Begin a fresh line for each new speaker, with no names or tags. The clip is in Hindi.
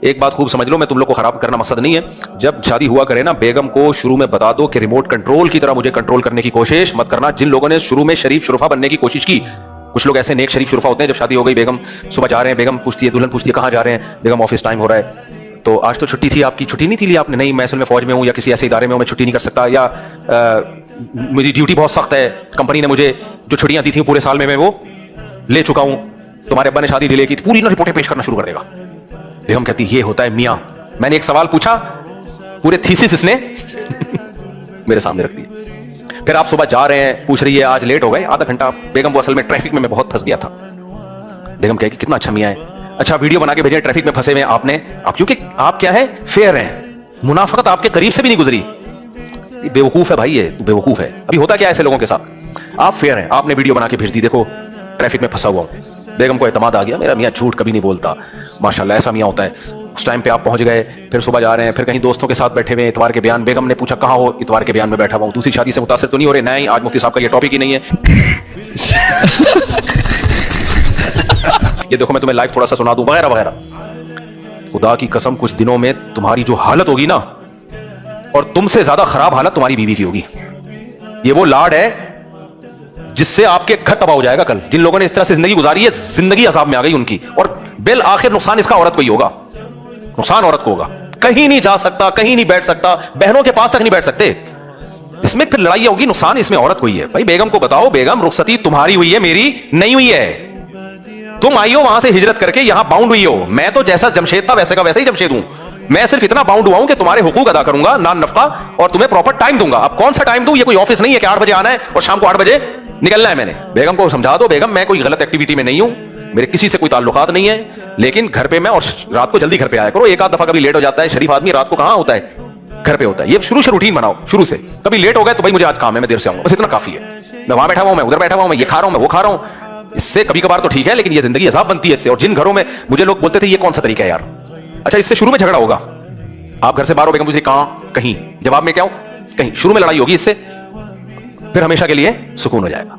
एक बात खूब समझ लो, मैं तुम लोग को खराब करना मकसद नहीं है। जब शादी हुआ करे ना, बेगम को शुरू में बता दो कि रिमोट कंट्रोल की तरह मुझे कंट्रोल करने की कोशिश मत करना। जिन लोगों ने शुरू में शरीफ शुरफा बनने की कोशिश की, कुछ लोग ऐसे नेक शरीफ शुरफा होते हैं, जब शादी हो गई, बेगम सुबह जा रहे हैं, बेगम पूछती है, दुल्हन पूछती है कहाँ जा रहे हैं, बेगम ऑफिस टाइम हो रहा है, तो आज तो छुट्टी थी आपकी, छुट्टी नहीं थी ली आपने, नहीं मैं असल में फौज में हूँ या किसी ऐसे इदारे में हूँ, मैं छुट्टी नहीं कर सकता, या मेरी ड्यूटी बहुत सख्त है, कंपनी ने मुझे जो छुट्टियां दी थी पूरे साल में मैं वो ले चुका हूं, तुम्हारे अब्बा ने शादी डिले की, पूरी ना रिपोर्टें पेश करना शुरू कर देगा। बेगम कहती ये होता है मियां। मैंने एक सवाल पूछा, पूरे थीसिस इसने मेरे सामने रख दिए। फिर आप सुबह जा रहे हैं, पूछ रही है आज लेट हो गए आधा घंटा। बेगम वो असल में ट्रैफिक में मैं बहुत फंस गया था। बेगम कहेगी कितना अच्छा मियां है, अच्छा वीडियो बना के भेजे, ट्रैफिक में फंसे हुए आपने, आप क्योंकि आप क्या है, फेयर हैं, मुनाफकत आपके करीब से भी नहीं गुजरी। बेवकूफ है भाई, ये तू बेवकूफ है। अभी होता क्या ऐसे लोगों के साथ, आप फेयर हैं, आपने वीडियो बना के भेज दी, देखो ट्रैफिक में फंसा हुआ हूं। बेगम को एतमाद आ गया, मेरा मियां झूठ कभी नहीं बोलता, माशाल्लाह ऐसा मियां होता है। उस टाइम पे आप पहुंच गए, फिर सुबह जा रहे हैं, फिर कहीं दोस्तों के साथ बैठे हुए, इतवार के बयान। बेगम ने पूछा कहां हो, इतवार के बयान में बैठा हुआ हूं। दूसरी शादी से मुतासिर तो नहीं हो रहे? नहीं, आज मुफ्ती साहब का ये टॉपिक ही नहीं है। ये देखो मैं तुम्हें लाइव थोड़ा सा सुना दूं, वगैरह वगैरह। खुदा की कसम कुछ दिनों में तुम्हारी जो हालत होगी ना, और तुमसे ज्यादा खराब हालत तुम्हारी बीवी की होगी। ये वो लाड है जिससे आपके घर तबाह हो जाएगा कल। जिन लोगों ने इस तरह से जिंदगी गुजारी है, जिंदगी अजाब में आ गई उनकी, और बिल आखिर नुकसान इसका औरत को ही होगा, नुकसान औरत को होगा। कहीं नहीं जा सकता, कहीं नहीं बैठ सकता, बहनों के पास तक नहीं बैठ सकते, इसमें फिर लड़ाई होगी, नुकसान इसमें औरत को ही है। भाई बेगम को बताओ, बेगम रुखसती तुम्हारी हुई है, मेरी नहीं हुई है। तुम आई हो वहां से हिजरत करके, यहां बाउंड हुई हो। मैं तो जैसा जमशेद था वैसे का वैसे ही जमशेद हूं। मैं सिर्फ इतना बाउंड हुआ हूं कि तुम्हारे हुकूक अदा करूंगा, नान नफका, और तुम्हें प्रॉपर टाइम दूंगा। अब कौन सा टाइम दूं? ये कोई ऑफिस नहीं है कि 8 बजे आना है और शाम को 8 बजे निकलना है। मैंने बेगम को समझा दो, बेगम मैं कोई गलत एक्टिविटी में नहीं हूं, मेरे किसी से कोई ताल्लुकात नहीं है, लेकिन घर पे मैं, और रात को जल्दी घर पे आया करो। एक आध दफा कभी लेट हो जाता है, शरीफ आदमी रात को कहां होता है, घर पे होता है। ये शुरू से रूटीन बनाओ, शुरू से। कभी लेट हो गए तो भाई मुझे आज काम है, मैं देर से आऊंगा, बस इतना काफी है। मैं वहां बैठा हुआ हूं, मैं उधर बैठा हुआ हूं, मैं ये खा रहा हूं, मैं वो खा रहा हूं। इससे कभी कभार तो ठीक है, लेकिन ये जिंदगी अजाब बनती है इससे। और जिन घरों में मुझे लोग बोलते थे ये कौन सा तरीका है यार, अच्छा इससे शुरू में झगड़ा होगा, आप घर से बाहर हो, बेगम मुझे कहां, कहीं, जवाब में क्या हूं, कहीं, शुरू में लड़ाई होगी इससे, फिर हमेशा के लिए सुकून हो जाएगा।